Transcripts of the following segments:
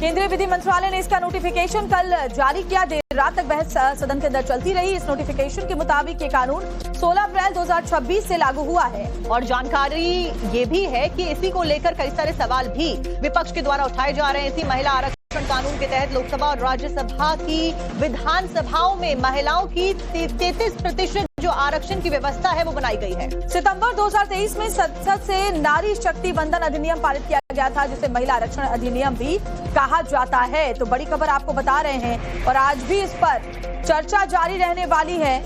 केंद्रीय विधि मंत्रालय ने इसका नोटिफिकेशन कल जारी किया। देर रात तक बहस सदन के अंदर चलती रही। इस नोटिफिकेशन के मुताबिक ये कानून 16 अप्रैल 2026 से लागू हुआ है और जानकारी ये भी है कि इसी को लेकर कई सारे सवाल भी विपक्ष के द्वारा उठाए जा रहे हैं। इसी महिला आरक्षण कानून के तहत लोकसभा और राज्यसभा की विधानसभाओं में महिलाओं की 33% जो आरक्षण की व्यवस्था है वो बनाई गई है। सितंबर 2023 में संसद से नारी शक्ति वंदन अधिनियम पारित किया गया था, जिसे महिला आरक्षण अधिनियम भी कहा जाता है। तो बड़ी खबर आपको बता रहे हैं और आज भी इस पर चर्चा जारी रहने वाली है।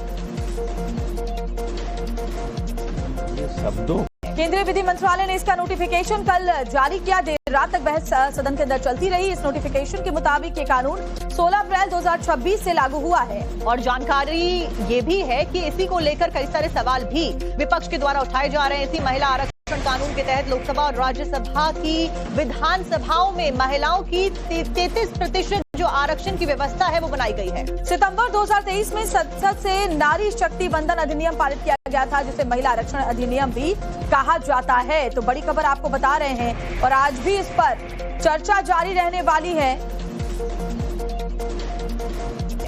केंद्रीय विधि मंत्रालय ने इसका नोटिफिकेशन कल जारी किया। देर रात तक बहस सदन के अंदर चलती रही। इस नोटिफिकेशन के मुताबिक ये कानून 16 अप्रैल 2026 से लागू हुआ है और जानकारी ये भी है कि इसी को लेकर कई सारे सवाल भी विपक्ष के द्वारा उठाए जा रहे हैं। इसी महिला आरक्षण कानून के तहत लोकसभा और राज्यसभा की विधानसभाओं में महिलाओं की 33% जो आरक्षण की व्यवस्था है वो बनाई गई है। सितंबर 2023 में संसद से नारी शक्ति वंदन अधिनियम पारित किया गया था, जिसे महिला आरक्षण अधिनियम भी कहा जाता है। तो बड़ी खबर आपको बता रहे हैं और आज भी इस पर चर्चा जारी रहने वाली है।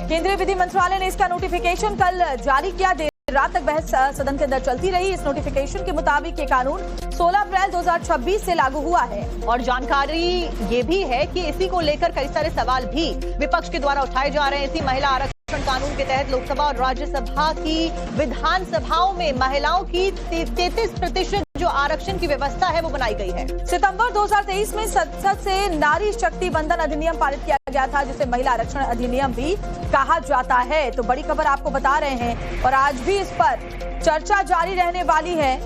केंद्रीय विधि मंत्रालय ने इसका नोटिफिकेशन कल जारी किया। देर रात तक बहस सदन के अंदर चलती रही। इस नोटिफिकेशन के मुताबिक ये कानून 16 अप्रैल 2026 से लागू हुआ है और जानकारी ये भी है कि इसी को लेकर कई सारे सवाल भी विपक्ष के द्वारा उठाए जा रहे हैं। इसी महिला आरक्षण कानून के तहत लोकसभा और राज्यसभा की विधानसभाओं में महिलाओं की 33% जो आरक्षण की व्यवस्था है वो बनाई गई है। सितंबर 2023 में संसद से नारी शक्ति वंदन अधिनियम पारित किया गया था, जिसे महिला आरक्षण अधिनियम भी कहा जाता है। तो बड़ी खबर आपको बता रहे हैं और आज भी इस पर चर्चा जारी रहने वाली है।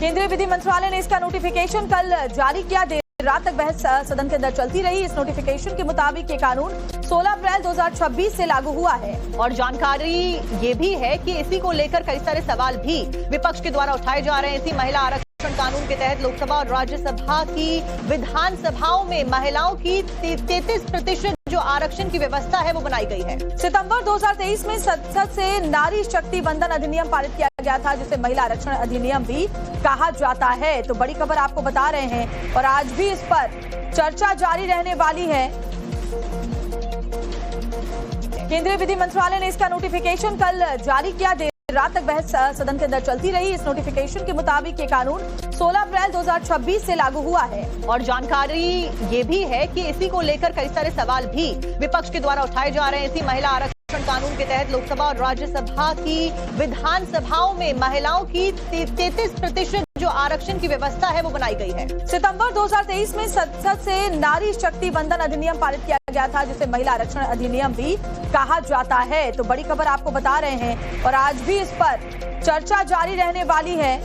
केंद्रीय विधि मंत्रालय ने इसका नोटिफिकेशन कल जारी किया। देर रात तक बहस सदन के अंदर चलती रही। इस नोटिफिकेशन के मुताबिक ये कानून 16 अप्रैल 2026 से लागू हुआ है और जानकारी ये भी है कि इसी को लेकर कई सारे सवाल भी विपक्ष के द्वारा उठाए जा रहे हैं। इसी महिला आरक्षण कानून के तहत लोकसभा और राज्यसभा की विधानसभाओं में महिलाओं की 33% जो आरक्षण की व्यवस्था है वो बनाई गई है। सितंबर 2023 में संसद से नारी शक्ति वंदन अधिनियम पारित किया गया था, जिसे महिला आरक्षण अधिनियम भी कहा जाता है। तो बड़ी खबर आपको बता रहे हैं और आज भी इस पर चर्चा जारी रहने वाली है। केंद्रीय विधि मंत्रालय ने इसका नोटिफिकेशन कल जारी किया। देर रात तक बहस सदन के अंदर चलती रही। इस नोटिफिकेशन के मुताबिक ये कानून 16 अप्रैल 2026 से लागू हुआ है और जानकारी ये भी है कि इसी को लेकर कई सारे सवाल भी विपक्ष के द्वारा उठाए जा रहे हैं। इसी महिला आरक्षण कानून के तहत लोकसभा और राज्यसभा की विधानसभाओं में महिलाओं की 33% जो आरक्षण की व्यवस्था है वो बनाई गई है। सितंबर 2023 में संसद से नारी शक्ति वंदन अधिनियम पारित किया गया था, जिसे महिला आरक्षण अधिनियम भी कहा जाता है। तो बड़ी खबर आपको बता रहे हैं और आज भी इस पर चर्चा जारी रहने वाली है।